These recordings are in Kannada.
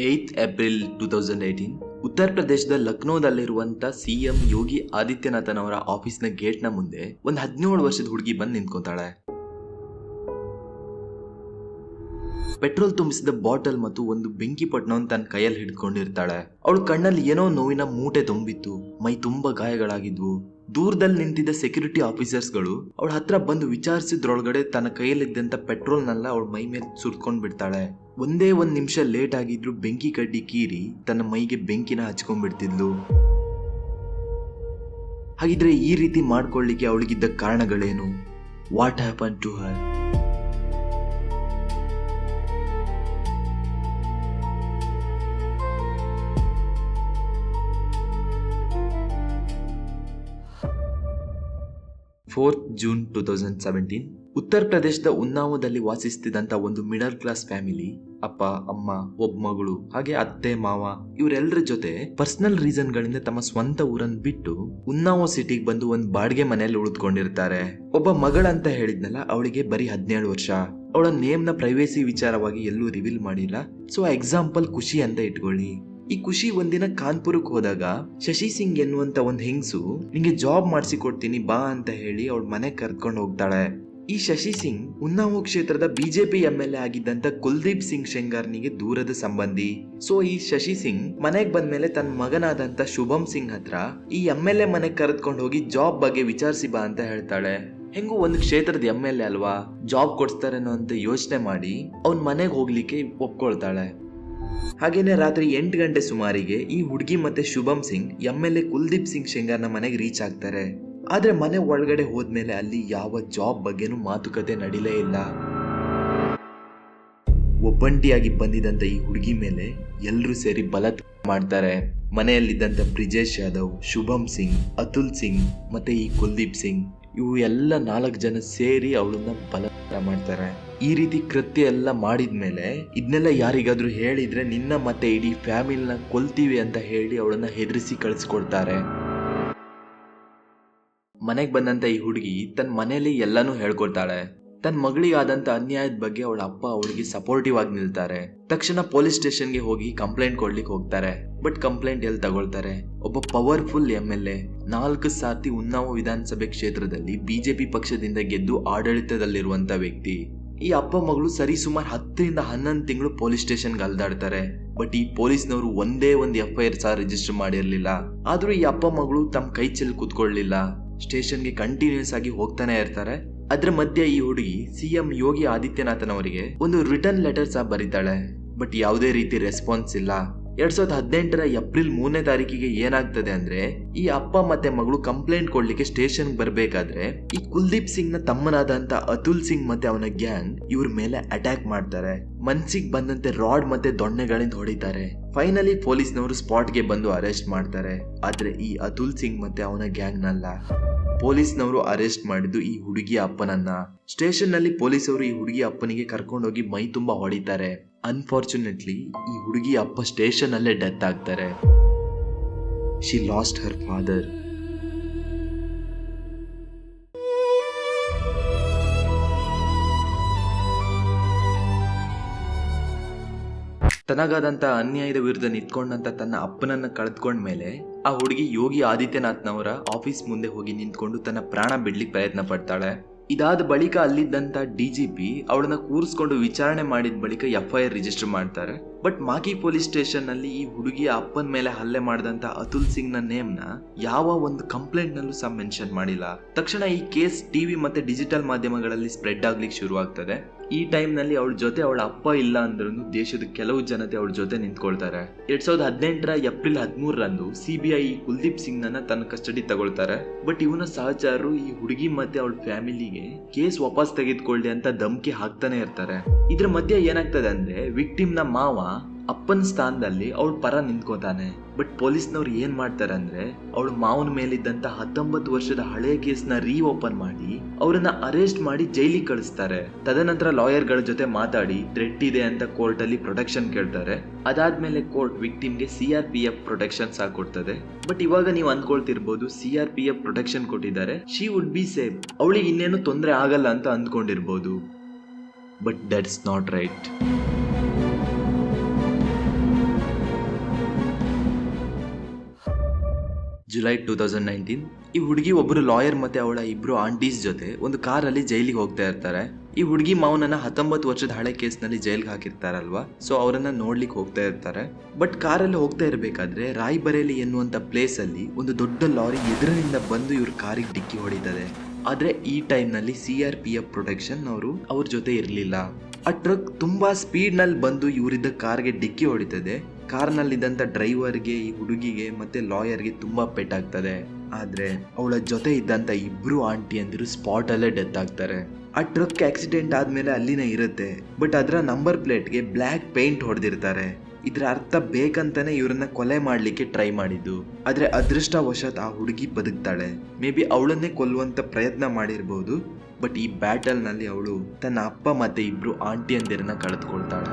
8 ಏಪ್ರಿಲ್ 2018 ಉತ್ತರ ಪ್ರದೇಶದ ಲಕ್ನೋದಲ್ಲಿರುವಂತ ಸಿಎಂ ಯೋಗಿ ಆದಿತ್ಯನಾಥನ್ ಅವರ ಆಫೀಸ್ನ ಗೇಟ್ನ ಮುಂದೆ ಒಂದು 17 ವರ್ಷದ ಹುಡುಗಿ ಬಂದು ನಿಂತ್ಕೊಂತಾಳೆ. ಪೆಟ್ರೋಲ್ ತುಂಬಿಸಿದ ಬಾಟಲ್ ಮತ್ತು ಒಂದು ಬೆಂಕಿ ಪಟ್ಟಣವನ್ನು ತನ್ನ ಕೈಯಲ್ಲಿ ಹಿಡ್ಕೊಂಡಿರ್ತಾಳೆ. ಅವಳ ಕಣ್ಣಲ್ಲಿ ಏನೋ ನೋವಿನ ಮೂಟೆ ತುಂಬಿತ್ತು, ಮೈ ತುಂಬಾ ಗಾಯಗಳಾಗಿದ್ವು. ದೂರದಲ್ಲಿ ನಿಂತಿದ್ದ ಸೆಕ್ಯೂರಿಟಿ ಆಫೀಸರ್ಸ್ಗಳು ಅವಳ ಹತ್ರ ಬಂದು ವಿಚಾರಿಸಿದ್ರೊಳಗಡೆ ತನ್ನ ಕೈಯಲ್ಲಿದ್ದಂತ ಪೆಟ್ರೋಲ್ನೆಲ್ಲ ಅವಳ ಮೈ ಮೇಲೆ ಸುರ್ಕೊಂಡ್ ಬಿಡ್ತಾಳೆ. ಒಂದೇ ಒಂದ್ ನಿಮಿಷ ಲೇಟ್ ಆಗಿದ್ರು ಬೆಂಕಿ ಕಡ್ಡಿ ಕೀರಿ ತನ್ನ ಮೈಗೆ ಬೆಂಕಿನ ಹಚ್ಕೊಂಡ್ಬಿಡ್ತಿದ್ಲು. ಹಾಗಿದ್ರೆ ಈ ರೀತಿ ಮಾಡ್ಕೊಳ್ಳಿಕ್ಕೆ ಅವಳಿಗಿದ್ದ ಕಾರಣಗಳೇನು? What happen to her? June 2017 ಉತ್ತರ ಪ್ರದೇಶದ ಉನ್ನಾವೋದಲ್ಲಿ ವಾಸಿಸ್ತಿದ್ದಂತ ಒಂದು ಮಿಡಲ್ ಕ್ಲಾಸ್ ಫ್ಯಾಮಿಲಿ, ಅಪ್ಪ ಅಮ್ಮ, ಒಬ್ಬ ಮಗಳು, ಹಾಗೆ ಅತ್ತೆ ಮಾವ, ಇವರೆಲ್ಲರ ಜೊತೆ ಪರ್ಸನಲ್ ರೀಸನ್ ಗಳಿಂದ ತಮ್ಮ ಸ್ವಂತ ಊರನ್ನು ಬಿಟ್ಟು ಉನ್ನಾವೋ ಸಿಟಿಗೆ ಬಂದು ಒಂದು ಬಾಡಿಗೆ ಮನೆಯಲ್ಲಿ ಉಳಿದುಕೊಂಡಿರ್ತಾರೆ. ಒಬ್ಬ ಮಗಳಂತ ಹೇಳಿದ್ನಲ್ಲ, ಅವಳಿಗೆ ಬರೀ 17 ವರ್ಷ. ಅವಳ ನೇಮ್ನ ಪ್ರೈವೇಸಿ ವಿಚಾರವಾಗಿ ಎಲ್ಲೂ ರಿವೀಲ್ ಮಾಡಿಲ್ಲ. ಸೊ ಎಕ್ಸಾಂಪಲ್ ಖುಷಿ ಅಂತ ಇಟ್ಕೊಳ್ಳಿ. ಈ ಖುಷಿ ಒಂದಿನ ಕಾನ್ಪುರಕ್ಕೆ ಹೋದಾಗ ಶಶಿ ಸಿಂಗ್ ಎನ್ನುವಂತ ಒಂದ್ ಹೆಂಗಸು ನಿಂಗೆ ಜಾಬ್ ಮಾಡಿಸಿ ಕೊಡ್ತೀನಿ ಬಾ ಅಂತ ಹೇಳಿ ಅವಳ ಮನೆ ಕರ್ಕೊಂಡು ಹೋಗ್ತಾಳೆ. ಈ ಶಶಿ ಸಿಂಗ್ ಉನ್ನಾವೋ ಕ್ಷೇತ್ರದ ಬಿಜೆಪಿ MLA ಆಗಿದ್ದಂತ ಕುಲ್ದೀಪ್ ಸಿಂಗ್ ಶೆಂಗಾರ್ನಿಗೆ ದೂರದ ಸಂಬಂಧಿ. ಸೊ ಈ ಶಶಿ ಸಿಂಗ್ ಮನೆಗ್ ಬಂದ್ಮೇಲೆ ತನ್ನ ಮಗನಾದಂತ ಶುಭಂ ಸಿಂಗ್ ಹತ್ರ ಈ MLA ಮನೆಗ್ ಕರೆದುಕೊಂಡು ಹೋಗಿ ಜಾಬ್ ಬಗ್ಗೆ ವಿಚಾರಿಸಿ ಬಾ ಅಂತ ಹೇಳ್ತಾಳೆ. ಹೆಂಗು ಒಂದು ಕ್ಷೇತ್ರದ MLA ಅಲ್ವಾ, ಜಾಬ್ ಕೊಡ್ಸ್ತಾರೇನೋ ಅಂತ ಯೋಚನೆ ಮಾಡಿ ಅವನ್ ಮನೆಗೆ ಹೋಗ್ಲಿಕ್ಕೆ ಒಪ್ಕೊಳ್ತಾಳೆ. ಹಾಗೇನೆ ರಾತ್ರಿ 8 ಗಂಟೆ ಸುಮಾರಿಗೆ ಈ ಹುಡುಗಿ ಮತ್ತೆ ಶುಭಂ ಸಿಂಗ್ MLA ಕುಲ್ದೀಪ್ ಸಿಂಗ್ ಶೆಂಗಾರ್ನ ಮನೆಗೆ ರೀಚ್ ಆಗ್ತಾರೆ. ಆದ್ರೆ ಮನೆ ಒಳಗಡೆ ಹೋದ್ಮೇಲೆ ಅಲ್ಲಿ ಯಾವ ಜಾಬ್ ಬಗ್ಗೆನೂ ಮಾತುಕತೆ ನಡೀಲೇ ಇಲ್ಲ. ಒಬ್ಬಂಟಿಯಾಗಿ ಬಂದಿದ್ದಂತ ಈ ಹುಡುಗಿ ಮೇಲೆ ಎಲ್ರೂ ಸೇರಿ ಬಲಾತ್ಕಾರ ಮಾಡ್ತಾರೆ. ಮನೆಯಲ್ಲಿದ್ದಂತ ಬ್ರಿಜೇಶ್ ಯಾದವ್, ಶುಭಂ ಸಿಂಗ್, ಅತುಲ್ ಸಿಂಗ್ ಮತ್ತೆ ಈ ಕುಲ್ದೀಪ್ ಸಿಂಗ್, ಇವು ಎಲ್ಲ 4 ಜನ ಸೇರಿ ಅವಳನ್ನ ಬಲಾತ್ಕಾರ ಮಾಡ್ತಾರೆ. ಈ ರೀತಿ ಕೃತ್ಯ ಎಲ್ಲ ಮಾಡಿದ್ಮೇಲೆ ಇದನ್ನೆಲ್ಲ ಯಾರಿಗಾದ್ರೂ ಹೇಳಿದ್ರೆ ನಿನ್ನ ಮತ್ತೆ ಇಡೀ ಫ್ಯಾಮಿಲಿನ ಕೊಲ್ತೀವಿ ಅಂತ ಹೇಳಿ ಅವಳನ್ನ ಹೆದರಿಸಿ ಕಳಿಸ್ಕೊಡ್ತಾರೆ. ಮನೆಗೆ ಬಂದಂತ ಈ ಹುಡುಗಿ ತನ್ನ ಮನೆಯಲ್ಲಿ ಎಲ್ಲಾನು ಹೇಳ್ಕೊಡ್ತಾಳೆ. ತನ್ನ ಮಗಳಿಗಾದಂತ ಅನ್ಯಾಯದ ಬಗ್ಗೆ ಅವಳ ಅಪ್ಪ ಅವಳಿಗೆ ಸಪೋರ್ಟಿವ್ ಆಗಿ ನಿಲ್ತಾರೆ. ತಕ್ಷಣ ಪೊಲೀಸ್ ಸ್ಟೇಷನ್ಗೆ ಹೋಗಿ ಕಂಪ್ಲೇಂಟ್ ಕೊಡ್ಲಿಕ್ಕೆ ಹೋಗ್ತಾರೆ. ಬಟ್ ಕಂಪ್ಲೇಂಟ್ ಎಲ್ಲಿ ತಗೊಳ್ತಾರೆ? ಒಬ್ಬ ಪವರ್ಫುಲ್ MLA 4 ಸಾರ್ತಿ ಉನ್ನಾವೋ ವಿಧಾನಸಭೆ ಕ್ಷೇತ್ರದಲ್ಲಿ ಬಿಜೆಪಿ ಪಕ್ಷದಿಂದ ಗೆದ್ದು ಆಡಳಿತದಲ್ಲಿರುವಂತ ವ್ಯಕ್ತಿ. ಈ ಅಪ್ಪ ಮಗಳು ಸರಿ ಸುಮಾರು 10 ರಿಂದ 11 ತಿಂಗಳು ಪೊಲೀಸ್ ಸ್ಟೇಷನ್ಗೆ ಅಲ್ದಾಡ್ತಾರೆ. ಬಟ್ ಈ ಪೊಲೀಸ್ನವರು ಒಂದೇ ಒಂದು FIR ಸಹ ರಿಜಿಸ್ಟರ್ ಮಾಡಿರ್ಲಿಲ್ಲ. ಆದ್ರೂ ಈ ಅಪ್ಪ ಮಗಳು ತಮ್ಮ ಕೈ ಚೆಲ್ಲಿ ಕೂತ್ಕೊಳ್ಳಿಲ್ಲ. ಸ್ಟೇಷನ್ಗೆ ಕಂಟಿನ್ಯೂಸ್ ಆಗಿ ಹೋಗ್ತಾನೆ ಇರ್ತಾರೆ. ಅದ್ರ ಮಧ್ಯೆ ಈ ಹುಡುಗಿ CM ಯೋಗಿ ಆದಿತ್ಯನಾಥನ್ ಅವರಿಗೆ ಒಂದು ರಿಟರ್ನ್ ಲೆಟರ್ ಸಹ ಬರೀತಾಳೆ. ಬಟ್ ಯಾವುದೇ ರೀತಿ ರೆಸ್ಪಾನ್ಸ್ ಇಲ್ಲ. 2018 ಏಪ್ರಿಲ್ 3ನೇ ತಾರೀಕಿಗೆ ಏನಾಗ್ತದೆ ಅಂದ್ರೆ, ಈ ಅಪ್ಪ ಮತ್ತೆ ಮಗಳು ಕಂಪ್ಲೇಂಟ್ ಕೊಡ್ಲಿಕ್ಕೆ ಸ್ಟೇಷನ್ ಬರ್ಬೇಕಾದ್ರೆ ಈ ಕುಲ್ದೀಪ್ ಸಿಂಗ್ ನ ತಮ್ಮನಾದಂತ ಅತುಲ್ ಸಿಂಗ್ ಮತ್ತೆ ಅವನ ಗ್ಯಾಂಗ್ ಇವ್ರ ಮೇಲೆ ಅಟ್ಯಾಕ್ ಮಾಡ್ತಾರೆ. ಮನ್ಸಿಗೆ ಬಂದಂತೆ ರಾಡ್ ಮತ್ತೆ ದೊಣ್ಣೆಗಳಿಂದ ಹೊಡಿತಾರೆ. ಫೈನಲಿ ಪೊಲೀಸ್ನವರು ಸ್ಪಾಟ್ಗೆ ಬಂದು ಅರೆಸ್ಟ್ ಮಾಡ್ತಾರೆ. ಆದ್ರೆ ಈ ಅತುಲ್ ಸಿಂಗ್ ಮತ್ತೆ ಅವನ ಗ್ಯಾಂಗ್ ನಲ್ಲ. ಪೊಲೀಸ್ನವರು ಅರೆಸ್ಟ್ ಮಾಡಿದ್ದು ಈ ಹುಡುಗಿಯ ಅಪ್ಪನನ್ನ. ಸ್ಟೇಷನ್ ನಲ್ಲಿ ಪೊಲೀಸರು ಈ ಹುಡುಗಿ ಅಪ್ಪನಿಗೆ ಕರ್ಕೊಂಡೋಗಿ ಮೈ ತುಂಬಾ ಹೊಡಿತಾರೆ. ಅನ್ಫಾರ್ಚುನೇಟ್ಲಿ ಈ ಹುಡುಗಿ ಅಪ್ಪ ಸ್ಟೇಷನ್ ಅಲ್ಲೇ ಡೆತ್ ಆಗ್ತಾರೆ. She lost her father. ತನಗಾದಂತ ಅನ್ಯಾಯದ ವಿರುದ್ಧ ನಿಂತ್ಕೊಂಡಂತ ತನ್ನ ಅಪ್ಪನನ್ನ ಕಳೆದುಕೊಂಡ್ಮೇಲೆ ಆ ಹುಡುಗಿ ಯೋಗಿ ಆದಿತ್ಯನಾಥ್ನವರ ಆಫೀಸ್ ಮುಂದೆ ಹೋಗಿ ನಿಂತ್ಕೊಂಡು ತನ್ನ ಪ್ರಾಣ ಬಿಡ್ಲಿಕ್ಕೆ ಪ್ರಯತ್ನ ಪಡ್ತಾಳೆ. ಇದಾದ ಬಳಿಕ ಅಲ್ಲಿದ್ದಂತ DGP ಅವಳನ್ನ ಕೂರಿಸ್ಕೊಂಡು ವಿಚಾರಣೆ ಮಾಡಿದ ಬಳಿಕ FIR ರಿಜಿಸ್ಟರ್ ಮಾಡ್ತಾರೆ. ಬಟ್ ಮಾಕಿ ಪೊಲೀಸ್ ಸ್ಟೇಷನ್ ನಲ್ಲಿ ಈ ಹುಡುಗಿಯ ಅಪ್ಪನ ಮೇಲೆ ಹಲ್ಲೆ ಮಾಡಿದಂತ ಅತುಲ್ ಸಿಂಗ್ ನ ನೇಮ್ನ ಯಾವ ಒಂದು ಕಂಪ್ಲೇಂಟ್ ನಲ್ಲೂ ಸಹ ಮೆನ್ಷನ್ ಮಾಡಿಲ್ಲ. ತಕ್ಷಣ ಈ ಕೇಸ್ TV ಮತ್ತೆ ಡಿಜಿಟಲ್ ಮಾಧ್ಯಮಗಳಲ್ಲಿ ಸ್ಪ್ರೆಡ್ ಆಗ್ಲಿಕ್ಕೆ ಶುರು ಆಗ್ತದೆ. ಈ ಟೈಮ್ ನಲ್ಲಿ ಅವಳ ಜೊತೆ ಅವಳ ಅಪ್ಪ ಇಲ್ಲ ಅಂದ್ರೂ ದೇಶದ ಕೆಲವು ಜನತೆ ಅವಳ ಜೊತೆ ನಿಂತ್ಕೊಳ್ತಾರೆ. 2018 ಏಪ್ರಿಲ್ 13ರಂದು CBI ಕುಲ್ದೀಪ್ ಸಿಂಗ್ ನನ್ನ ತನ್ನ ಕಸ್ಟಡಿ ತಗೊಳ್ತಾರೆ. ಬಟ್ ಇವನ ಸಹಚರರು ಈ ಹುಡುಗಿ ಮತ್ತೆ ಅವಳ ಫ್ಯಾಮಿಲಿಗೆ ಕೇಸ್ ವಾಪಸ್ ತೆಗೆದುಕೊಳ್ಳಿ ಅಂತ ಧಮಕಿ ಹಾಕ್ತಾನೆ ಇರ್ತಾರೆ. ಇದ್ರ ಮಧ್ಯೆ ಏನಾಗ್ತದೆ ಅಂದ್ರೆ, ವಿಕ್ಟಿಮ್ ನ ಮಾವ ಅಪ್ಪನ ಸ್ಥಾನದಲ್ಲಿ ಅವಳ ಪರ ನಿಂತ್ಕೋತಾನೆ. ಬಟ್ ಪೊಲೀಸ್ನವ್ರು ಏನ್ ಮಾಡ್ತಾರೆ ಅಂದ್ರೆ, ಅವಳ ಮಾವನ ಮೇಲಿದ್ದಂತ 19 ವರ್ಷದ ಹಳೆಯ ಕೇಸ್ನ ಓಪನ್ ಮಾಡಿ ಅವರನ್ನ ಅರೆಸ್ಟ್ ಮಾಡಿ ಜೈಲಿಗೆ ಕಳಿಸ್ತಾರೆ. ತದನಂತರ ಲಾಯರ್ಗಳ ಜೊತೆ ಮಾತಾಡಿ ಥ್ರೆಟ್ ಇದೆ ಅಂತ ಕೋರ್ಟ್ ಅಲ್ಲಿ ಪ್ರೊಟೆಕ್ಷನ್ ಕೇಳ್ತಾರೆ. ಅದಾದ್ಮೇಲೆ ಕೋರ್ಟ್ ವಿಕ್ಟಿಮ್ಗೆ CRPF ಪ್ರೊಟೆಕ್ಷನ್ ಸಹ ಕೊಡ್ತದೆ. ಬಟ್ ಇವಾಗ ನೀವು ಅಂದ್ಕೊಳ್ತಿರ್ಬೋದು, CRPF ಪ್ರೊಟೆಕ್ಷನ್ ಕೊಟ್ಟಿದ್ದಾರೆ, ಶಿ ವುಡ್ ಬಿ ಸೇಫ್, ಅವಳಿಗೆ ಇನ್ನೇನು ತೊಂದರೆ ಆಗಲ್ಲ ಅಂತ ಅಂದ್ಕೊಂಡಿರ್ಬೋದು. But that's not right. July 2019 ಈ ಹುಡುಗಿ ಒಬ್ಬರು ಲಾಯರ್ ಮತ್ತೆ ಅವಳ ಇಬ್ರು ಆಂಟೀಸ್ ಜೊತೆ ಒಂದು ಕಾರಲ್ಲಿ ಜೈಲಿಗೆ ಹೋಗ್ತಾ ಇರ್ತಾರೆ. ಈ ಹುಡುಗಿ ಮಾವನನ್ನ 19 ವರ್ಷದ ಹಳೆ ಕೇಸ್ನಲ್ಲಿ ಜೈಲ್ಗೆ ಹಾಕಿರ್ತಾರಲ್ವಾ, ಸೊ ಅವರನ್ನ ನೋಡ್ಲಿಕ್ಕೆ ಹೋಗ್ತಾ ಇರ್ತಾರೆ. ಬಟ್ ಕಾರಲ್ಲಿ ಹೋಗ್ತಾ ಇರ್ಬೇಕಾದ್ರೆ ರಾಯ್ಬರೇಲಿ ಎನ್ನುವಂತ ಪ್ಲೇಸ್ ಅಲ್ಲಿ ಒಂದು ದೊಡ್ಡ ಲಾರಿ ಎದುರಿನಿಂದ ಬಂದು ಇವ್ರ ಕಾರಿಗೆ ಡಿಕ್ಕಿ ಹೊಡಿತದೆ. ಆದ್ರೆ ಈ ಟೈಮ್ ನಲ್ಲಿ CRPF ಪ್ರೊಟೆಕ್ಷನ್ ಅವರು ಅವ್ರ ಜೊತೆ ಇರಲಿಲ್ಲ. ಆ ಟ್ರಕ್ ತುಂಬಾ ಸ್ಪೀಡ್ ನಲ್ಲಿ ಬಂದು ಇವರಿದ್ದ ಕಾರ್ಗೆ ಡಿಕ್ಕಿ ಹೊಡಿತದೆ. ಕಾರ್ನಲ್ಲಿದ್ದಂಥ ಡ್ರೈವರ್ಗೆ, ಈ ಹುಡುಗಿಗೆ ಮತ್ತೆ ಲಾಯರ್ಗೆ ತುಂಬಾ ಪೆಟ್ಟಾಗ್ತದೆ. ಆದ್ರೆ ಅವಳ ಜೊತೆ ಇದ್ದಂತ ಇಬ್ರು ಆಂಟಿ ಅಂದಿರು ಸ್ಪಾಟ್ ಅಲ್ಲೇ ಡೆತ್ ಆಗ್ತಾರೆ. ಆ ಟ್ರಕ್ ಆಕ್ಸಿಡೆಂಟ್ ಆದ್ಮೇಲೆ ಅಲ್ಲಿನೇ ಇರುತ್ತೆ, ಬಟ್ ಅದರ ನಂಬರ್ ಪ್ಲೇಟ್ಗೆ ಬ್ಲ್ಯಾಕ್ ಪೇಂಟ್ ಹೊಡೆದಿರ್ತಾರೆ. ಇದ್ರ ಅರ್ಥ ಬೇಕಂತಾನೆ ಇವ್ರನ್ನ ಕೊಲೆ ಮಾಡ್ಲಿಕ್ಕೆ ಟ್ರೈ ಮಾಡಿದ್ದು. ಆದ್ರೆ ಅದೃಷ್ಟವಶಾತ್ ಆ ಹುಡುಗಿ ಬದುಕ್ತಾಳೆ. ಮೇ ಬಿ ಅವಳನ್ನೇ ಕೊಲ್ಲುವಂತ ಪ್ರಯತ್ನ ಮಾಡಿರ್ಬೋದು, ಬಟ್ ಈ ಬ್ಯಾಟಲ್ ನಲ್ಲಿ ಅವಳು ತನ್ನ ಅಪ್ಪ ಮತ್ತೆ ಇಬ್ರು ಆಂಟಿಯಂದಿರನ್ನ ಕಳೆದುಕೊಳ್ತಾಳೆ.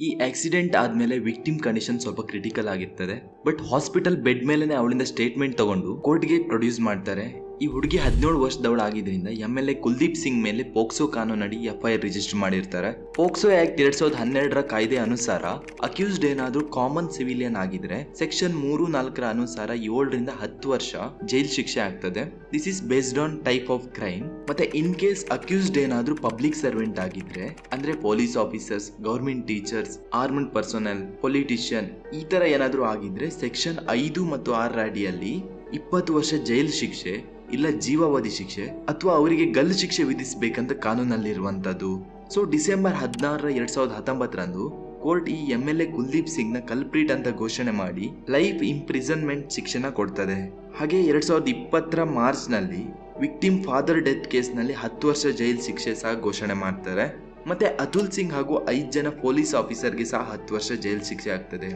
ಈ ಆಕ್ಸಿಡೆಂಟ್ ಆದ್ಮೇಲೆ ವಿಕ್ಟಿಮ್ ಕಂಡೀಷನ್ ಸ್ವಲ್ಪ ಕ್ರಿಟಿಕಲ್ ಆಗಿರ್ತದೆ. ಬಟ್ ಹಾಸ್ಪಿಟಲ್ ಬೆಡ್ ಮೇಲೆನೆ ಅವಳಿಂದ ಸ್ಟೇಟ್ಮೆಂಟ್ ತಗೊಂಡು ಕೋರ್ಟ್ಗೆ ಪ್ರೊಡ್ಯೂಸ್ ಮಾಡ್ತಾರೆ. ಈ ಹುಡುಗಿ 17 ವರ್ಷದವಳಾಗಿದ್ದರಿಂದ MLA ಕುಲ್ದೀಪ್ ಸಿಂಗ್ ಮೇಲೆ ಪೋಕ್ಸೋ ಕಾನೂನಡಿ FIR ರಿಜಿಸ್ಟರ್ ಮಾಡಿರ್ತಾರೆ. ಪೋಕ್ಸೋ ಆಕ್ಟ್ 2012ರ ಕಾಯ್ದೆ ಅನುಸಾರ ಅಕ್ಯೂಸ್ಡ್ ಏನಾದ್ರೂ ಕಾಮನ್ ಸಿವಿಲಿಯನ್ ಆಗಿದ್ರೆ ಸೆಕ್ಷನ್ 3-4ರ ಅನುಸಾರ 7ರಿಂದ 10 ವರ್ಷ ಜೈಲ್ ಶಿಕ್ಷೆ ಆಗ್ತದೆ. This is based on type of crime. ಮತ್ತೆ ಇನ್ ಕೇಸ್ ಅಕ್ಯೂಸ್ಡ್ ಏನಾದ್ರೂ ಪಬ್ಲಿಕ್ ಸರ್ವೆಂಟ್ ಆಗಿದ್ರೆ, ಅಂದ್ರೆ police officers, government teachers, armed personal, politician ಈ ತರ ಏನಾದ್ರೂ ಆಗಿದ್ರೆ ಸೆಕ್ಷನ್ 5 ಮತ್ತು 6ರ ಅಡಿಯಲ್ಲಿ 20 ವರ್ಷ ಜೈಲ್ ಶಿಕ್ಷೆ ಇಲ್ಲ ಜೀವಾವಧಿ ಶಿಕ್ಷೆ ಅಥವಾ ಅವರಿಗೆ ಗಲ್ಲು ಶಿಕ್ಷೆ ವಿಧಿಸಬೇಕಂತ ಕಾನೂನಲ್ಲಿರುವಂತದ್ದು. ಸೊ ಡಿಸೆಂಬರ್ 16, 2019ರಂದು ಕೋರ್ಟ್ ಈ MLA ಕುಲ್ದೀಪ್ ಸಿಂಗ್ ನ ಕಲ್ಪ್ರಿಟ್ ಅಂತ ಘೋಷಣೆ ಮಾಡಿ ಲೈಫ್ ಇಂಪ್ರಿಸನ್ಮೆಂಟ್ ಶಿಕ್ಷೆನ ಕೊಡ್ತದೆ. ಹಾಗೆ 2020ರ ಮಾರ್ಚ್ ನಲ್ಲಿ ವಿಕ್ಟಿಮ್ ಫಾದರ್ ಡೆತ್ ಕೇಸ್ ನಲ್ಲಿ 10 ವರ್ಷ ಜೈಲ್ ಶಿಕ್ಷೆ ಸಹ ಘೋಷಣೆ ಮಾಡ್ತಾರೆ. ಮತ್ತೆ ಅತುಲ್ ಸಿಂಗ್ ಹಾಗೂ 5 ಜನ ಪೊಲೀಸ್ ಆಫೀಸರ್ಗೆ ಸಹ 10 ವರ್ಷ ಜೈಲ್ ಶಿಕ್ಷೆ ಆಗ್ತದೆ.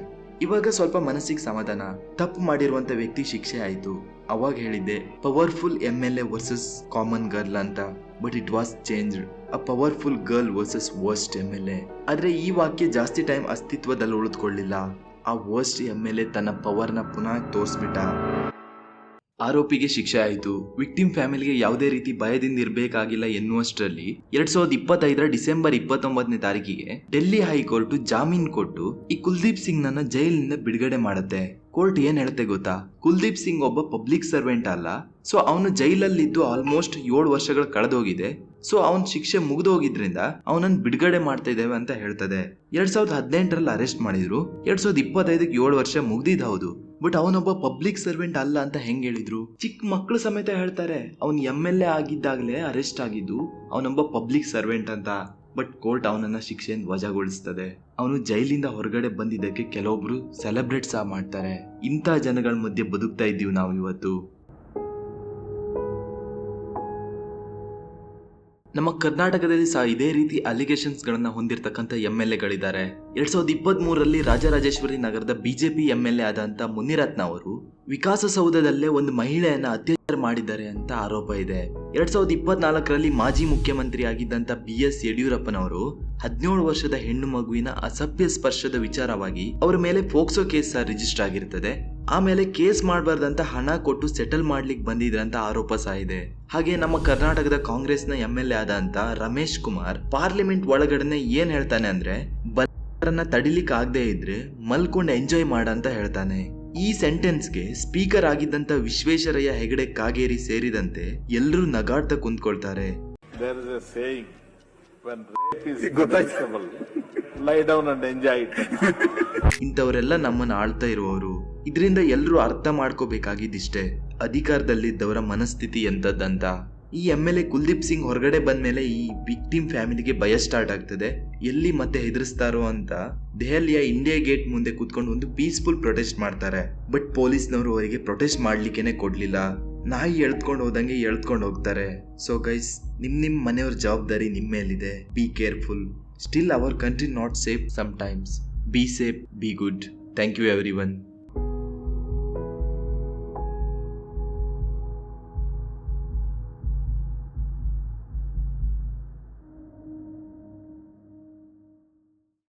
ಇವಾಗ ಸ್ವಲ್ಪ ಮನಸ್ಸಿಗೆ ಸಮಾಧಾನ, ತಪ್ಪು ಮಾಡಿರುವಂತ ವ್ಯಕ್ತಿ ಶಿಕ್ಷೆ ಆಯ್ತು. ಅವಾಗ ಹೇಳಿದ್ದೆ powerful MLA versus common girl ಅಂತ, but it was changed, a powerful girl versus worst MLA. ಆದ್ರೆ ಈ ವಾಕ್ಯ ಜಾಸ್ತಿ ಟೈಮ್ ಅಸ್ತಿತ್ವದಲ್ಲಿ ಉಳಿದುಕೊಳ್ಳಿಲ್ಲ. ಆ ವರ್ಸ್ಟ್ MLA ತನ್ನ ಪವರ್ನ ಪುನಃ ತೋರಿಸ್ಬಿಟ್ಟ. ಆರೋಪಿಗೆ ಶಿಕ್ಷೆ ಆಯಿತು. ವಿಕ್ಟಿಮ್ ಫ್ಯಾಮಿಲಿಗೆ ಯಾವುದೇ ರೀತಿ ಭಯದಿಂದ ಇರಬೇಕಾಗಿಲ್ಲ ಎನ್ನುವಷ್ಟರಲ್ಲಿ 2025ರ ಡಿಸೆಂಬರ್ 29ನೇ ತಾರೀಕಿಗೆ ಡೆಲ್ಲಿ ಹೈಕೋರ್ಟ್ ಜಾಮೀನು ಕೊಟ್ಟು ಈ ಕುಲ್ದೀಪ್ ಸಿಂಗ್ ನನ್ನ ಜೈಲಿನಿಂದ ಬಿಡುಗಡೆ ಮಾಡುತ್ತೆ. ಕೋರ್ಟ್ ಏನ್ ಹೇಳುತ್ತೆ ಗೊತ್ತಾ? ಕುಲ್ದೀಪ್ ಸಿಂಗ್ ಒಬ್ಬ ಪಬ್ಲಿಕ್ ಸರ್ವೆಂಟ್ ಅಲ್ಲ, ಸೊ ಅವನು ಜೈಲಲ್ಲಿದ್ದು ಆಲ್ಮೋಸ್ಟ್ 7 ವರ್ಷಗಳು ಕಳೆದೋಗಿದೆ. ಸೊ ಅವನ ಶಿಕ್ಷೆ ಮುಗಿದೋಗಿದ್ರಿಂದ ಅವನನ್ನು ಬಿಡುಗಡೆ ಮಾಡ್ತಾ ಇದ್ದೇವೆ ಅಂತ ಹೇಳ್ತದೆ. 2018ರಲ್ಲಿ ಅರೆಸ್ಟ್ ಮಾಡಿದ್ರು. 2025ಕ್ಕೆ 7 ವರ್ಷ ಮುಗ್ದಿದ್ ಹೌದು, ಬಟ್ ಅವನೊಬ್ಬ ಪಬ್ಲಿಕ್ ಸರ್ವೆಂಟ್ ಅಲ್ಲ ಅಂತ ಹೆಂಗ್ ಹೇಳಿದ್ರು? ಚಿಕ್ಕ ಮಕ್ಕಳು ಸಮೇತ ಹೇಳ್ತಾರೆ ಅವನ್ MLA ಆಗಿದ್ದಾಗಲೇ ಅರೆಸ್ಟ್ ಆಗಿದ್ದು, ಅವನೊಬ್ಬ ಪಬ್ಲಿಕ್ ಸರ್ವೆಂಟ್ ಅಂತ. ಬಟ್ ಕೋರ್ಟ್ ಅವನನ್ನ ಶಿಕ್ಷೆಯನ್ನು ವಜಾಗೊಳಿಸ್ತದೆ. ಅವನು ಜೈಲಿಂದ ಹೊರಗಡೆ ಬಂದಿದ್ದಕ್ಕೆ ಕೆಲವೊಬ್ರು ಸೆಲೆಬ್ರೇಟ್ ಸಹ ಮಾಡ್ತಾರೆ. ಇಂಥ ಜನಗಳ ಮಧ್ಯೆ ಬದುಕ್ತಾ ಇದ್ದೀವಿ ನಾವು ಇವತ್ತು. ನಮ್ಮ ಕರ್ನಾಟಕದಲ್ಲಿ ಸಹ ಇದೇ ರೀತಿ ಅಲಿಗೇಷನ್ಸ್ ಗಳನ್ನ ಹೊಂದಿರತಕ್ಕಂಥ MLAಗಳಿದ್ದಾರೆ. 2023ರಲ್ಲಿ ರಾಜರಾಜೇಶ್ವರಿ ನಗರದ BJP MLA ಆದಂತ ಮುನಿರತ್ನ ಅವರು ವಿಕಾಸಸೌಧದಲ್ಲೇ ಒಂದು ಮಹಿಳೆಯನ್ನ ಅತ್ಯಾಚಾರ ಮಾಡಿದ್ದಾರೆ ಅಂತ ಆರೋಪ ಇದೆ. 2024ರಲ್ಲಿ ಮಾಜಿ ಮುಖ್ಯಮಂತ್ರಿ ಆಗಿದ್ದಂತ BS ಯಡಿಯೂರಪ್ಪನವರು 17 ವರ್ಷದ ಹೆಣ್ಣು ಮಗುವಿನ ಅಸಭ್ಯ ಸ್ಪರ್ಶದ ವಿಚಾರವಾಗಿ ಅವರ ಮೇಲೆ ಪೋಕ್ಸೋ ಕೇಸ್ ಸಹ ರಿಜಿಸ್ಟರ್ ಆಗಿರ್ತದೆ. ಆಮೇಲೆ ಕೇಸ್ ಮಾಡಬಾರ್ದಂತ ಹಣ ಕೊಟ್ಟು ಸೆಟಲ್ ಮಾಡ್ಲಿಕ್ಕೆ ಬಂದಿದ್ರಂತ ಆರೋಪ ಸಹ ಇದೆ. ಹಾಗೆ ನಮ್ಮ ಕರ್ನಾಟಕದ ಕಾಂಗ್ರೆಸ್ನ MLA ಆದಂತ ರಮೇಶ್ ಕುಮಾರ್ ಪಾರ್ಲಿಮೆಂಟ್ ಒಳಗಡೆ ಏನ್ ಹೇಳ್ತಾನೆ ಅಂದ್ರೆ, ಬರನ್ನ ತಡಿಲಿಕ್ಕೆ ಆಗದೆ ಇದ್ರೆ ಮಲ್ಕೊಂಡು ಎಂಜಾಯ್ ಮಾಡಂತ ಹೇಳ್ತಾನೆ. ಈ ಸೆಂಟೆನ್ಸ್ಗೆ ಸ್ಪೀಕರ್ ಆಗಿದ್ದಂತ ವಿಶ್ವೇಶ್ವರಯ್ಯ ಹೆಗಡೆ ಕಾಗೇರಿ ಸೇರಿದಂತೆ ಎಲ್ಲರೂ ನಗಾಡ್ತಾ ಕುಂತ್ಕೊಳ್ತಾರೆ. ಇಂಥವರೆಲ್ಲ ನಮ್ಮನ್ನ ಆಳ್ತಾ ಇರುವವರು. ಇದರಿಂದ ಎಲ್ಲರೂ ಅರ್ಥ ಮಾಡ್ಕೋಬೇಕಾಗಿದ್ದಿಷ್ಟೇ, ಅಧಿಕಾರದಲ್ಲಿದ್ದವರ ಮನಸ್ಥಿತಿ ಎಂತದ್ದಂತ. ಈ MLA ಕುಲ್ದೀಪ್ ಸಿಂಗ್ ಹೊರಗಡೆ ಬಂದ್ಮೇಲೆ ಈ ವಿಕ್ಟಿಮ್ ಫ್ಯಾಮಿಲಿಗೆ ಭಯ ಸ್ಟಾರ್ಟ್ ಆಗ್ತದೆ. ಎಲ್ಲಿ ಮತ್ತೆ ಹೆದರಿಸ್ತಾರೋ ಅಂತ ದೆಹಲಿಯ ಇಂಡಿಯಾ ಗೇಟ್ ಮುಂದೆ ಕೂತ್ಕೊಂಡು ಒಂದು ಪೀಸ್ಫುಲ್ ಪ್ರೊಟೆಸ್ಟ್ ಮಾಡ್ತಾರೆ. ಬಟ್ ಪೊಲೀಸ್ನವರು ಅವರಿಗೆ ಪ್ರೊಟೆಸ್ಟ್ ಮಾಡ್ಲಿಕ್ಕೇನೆ ಕೊಡ್ಲಿಲ್ಲ. ನಾಯಿ ಎಳ್ತ್ಕೊಂಡು ಹೋದಂಗೆ ಎಳ್ತ್ಕೊಂಡು ಹೋಗ್ತಾರೆ. ಸೊ ಗೈಸ್, ನಿಮ್ ಮನೆಯವ್ರ ಜವಾಬ್ದಾರಿ ನಿಮ್ಮ ಮೇಲಿದೆ. Be careful. Still our country not safe sometimes. Be safe, be good. Thank you everyone.